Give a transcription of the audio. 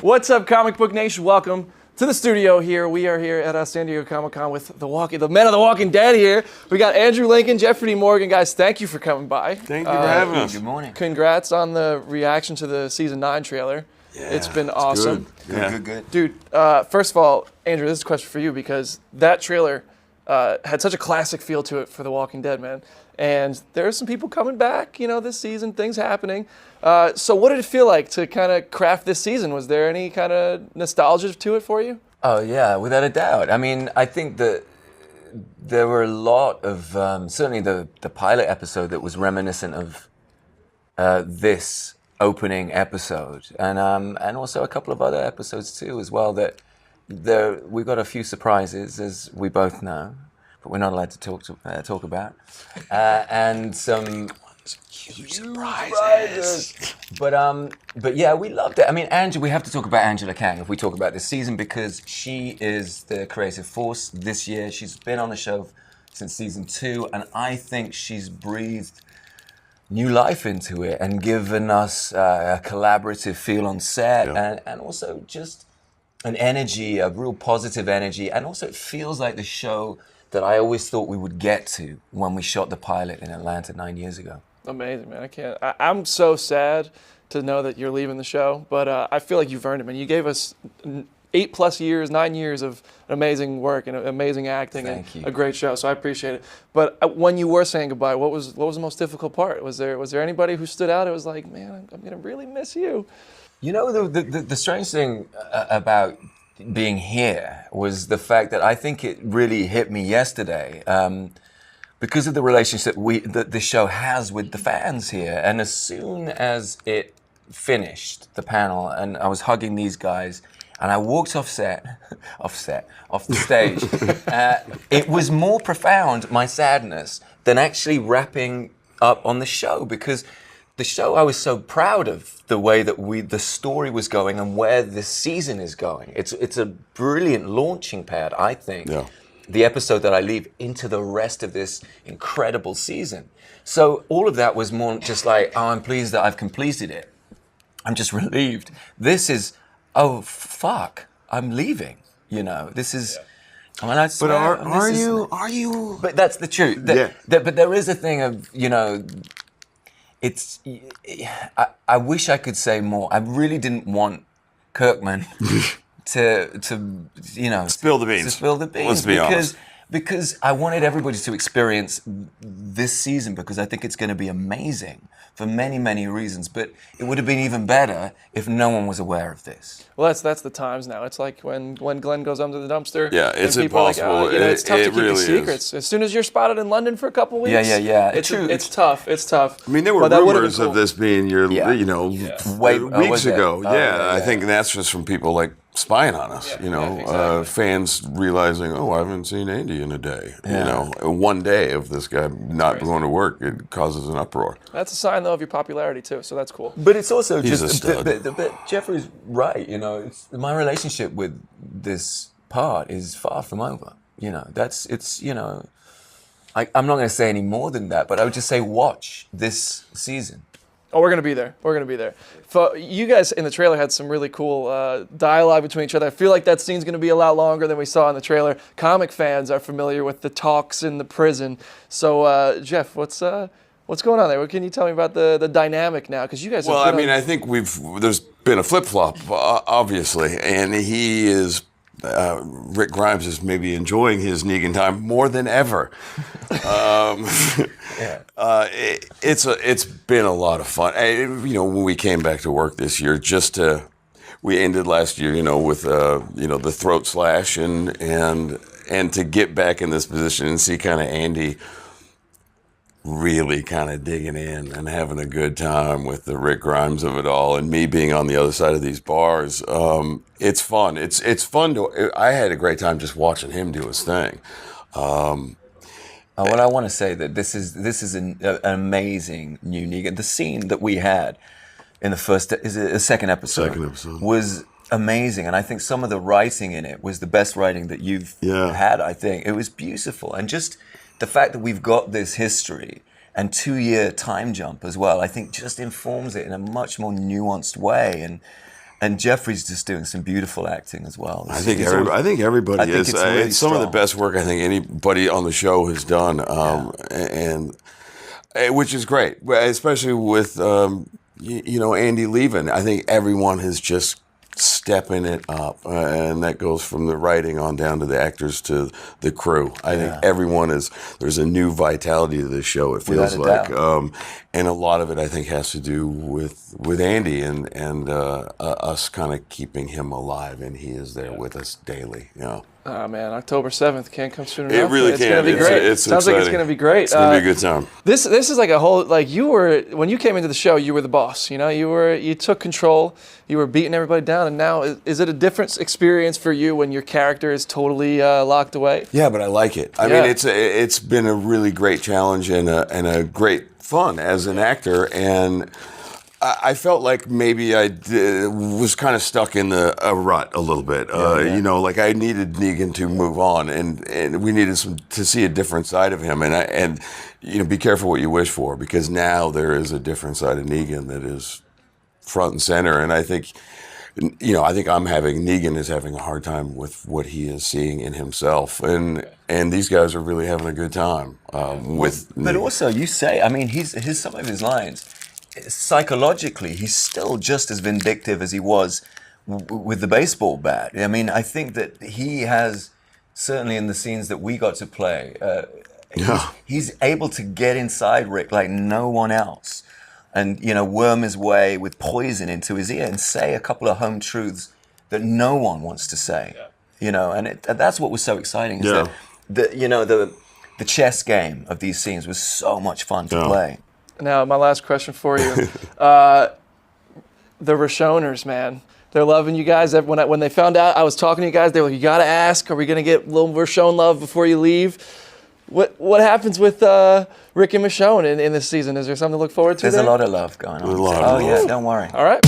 What's up, Comic Book Nation? Welcome to the studio here. We are here at San Diego Comic-Con with the men of the Walking Dead here. We got Andrew, Lincoln, Jeffrey, Morgan. Guys, thank you for coming by. Thank you for having us. Good morning. Congrats on the reaction to the Season 9 trailer. Yeah, it's been awesome. Good. Dude, first of all, Andrew, this is a question for you because that trailer had such a classic feel to it for The Walking Dead, man. And there's some people coming back, this season, things happening. So what did it feel like to kind of craft this season? Was there any kind of nostalgia to it for you? Oh, yeah, without a doubt. I mean, I think that there were a lot of, certainly the pilot episode that was reminiscent of this opening episode. And also a couple of other episodes too as well that we got a few surprises, as we both know, but we're not allowed to talk about. And some huge surprises. But yeah, we loved it. I mean, we have to talk about Angela Kang if we talk about this season because she is the creative force this year. She's been on the show since season 2, and I think she's breathed new life into it and given us a collaborative feel on set and also just an energy, a real positive energy. And also it feels like the show that I always thought we would get to when we shot the pilot in Atlanta 9 years ago. Amazing, man. I'm so sad to know that you're leaving the show, but I feel like you've earned it, man. You gave us 8+ years, 9 years of amazing work and amazing acting and a great show, so I appreciate it. But when you were saying goodbye, what was the most difficult part? Was there anybody who stood out? It was like, man, I'm gonna really miss you. You know, the strange thing about being here was the fact that I think it really hit me yesterday because of the relationship that the show has with the fans here. And as soon as it finished, the panel, and I was hugging these guys, and I walked off the stage, it was more profound, my sadness, than actually wrapping up on the show, because the show, I was so proud of the way that the story was going and where this season is going. It's a brilliant launching pad, I think. Yeah. The episode that I leave into the rest of this incredible season. So all of that was more just like, oh, I'm pleased that I've completed it. I'm just relieved. This is, oh, fuck, I'm leaving. This is... I mean, I swear, but are you? But that's the truth. But there is a thing of, it's. I wish I could say more. I really didn't want Kirkman to spill the beans. To spill the beans. Let's be honest. Because I wanted everybody to experience this season because I think it's going to be amazing for many, many reasons. But it would have been even better if no one was aware of this. Well, that's the times now. It's like when Glenn goes under the dumpster. Yeah, it's and people impossible. Are like, it's tough to keep really the secrets. As soon as you're spotted in London for a couple weeks. Yeah. It's tough. It's tough. I mean, there were rumors of this being weeks ago. I think that's just from people like spying on us. Exactly. Fans realizing, I haven't seen Andy in a day. One day of this guy not going to work, it causes an uproar. That's a sign, though, of your popularity too. So that's cool. But it's also He's just. But Jeffrey's right. My relationship with this part is far from over. I'm not going to say any more than that. But I would just say, watch this season. Oh, we're gonna be there. We're gonna be there. You guys in the trailer had some really cool dialogue between each other. I feel like that scene's gonna be a lot longer than we saw in the trailer. Comic fans are familiar with the talks in the prison. So, Jeff, what's going on there? What can you tell me about the dynamic now? Because you guys. Well, I think there's been a flip-flop, obviously, and he is. Rick Grimes is maybe enjoying his Negan time more than ever. It's been a lot of fun. When we came back to work this year, we ended last year, with the throat slash and to get back in this position and see kind of Andy really kind of digging in and having a good time with the Rick Grimes of it all, and me being on the other side of these bars. It's fun. It's fun I had a great time just watching him do his thing. What I want to say that this is an amazing new Negan. The scene that we had in the second episode was amazing, and I think some of the writing in it was the best writing that you've had. I think it was beautiful, and just the fact that we've got this history and 2-year time jump as well, I think just informs it in a much more nuanced way. And Jeffrey's just doing some beautiful acting as well. I think everybody is. It's really it's some of the strong. best work I think anybody on the show has done, and which is great, especially with Andy leaving. I think everyone has just stepping it up, and that goes from the writing on down to the actors to the crew. I think everyone there's a new vitality to this show, it feels like, and a lot of it I think has to do with Andy and us kind of keeping him alive, and he is there with us daily. Oh man, October 7th can't come soon enough. It really it's can't. Gonna be great. It's Sounds exciting. like it's gonna be great. It's gonna be a good time. This is like a whole, like, when you came into the show, you were the boss. You took control. You were beating everybody down, and now is it a different experience for you when your character is totally locked away? Yeah, but I like it. I mean, it's been a really great challenge and a great fun as an actor, and I felt like maybe I was kind of stuck in a rut a little bit. Like I needed Negan to move on, and we needed to see a different side of him. And be careful what you wish for, because now there is a different side of Negan that is front and center. And I think, Negan is having a hard time with what he is seeing in himself, and these guys are really having a good time with. But also, you say, I mean, some of his lines. Psychologically, he's still just as vindictive as he was with the baseball bat. I mean, I think that he has, certainly in the scenes that we got to play, he's able to get inside Rick like no one else, and worm his way with poison into his ear and say a couple of home truths that no one wants to say. And that's what was so exciting. Is that the chess game of these scenes was so much fun to play. Now, my last question for you. The Roshoners, man. They're loving you guys. When they found out I was talking to you guys, they were like, you got to ask, are we going to get a little Roshone love before you leave? What happens with Rick and Michonne in this season? Is there something to look forward to? There's a lot of love going on. There's a lot of love. Yeah, don't worry. All right.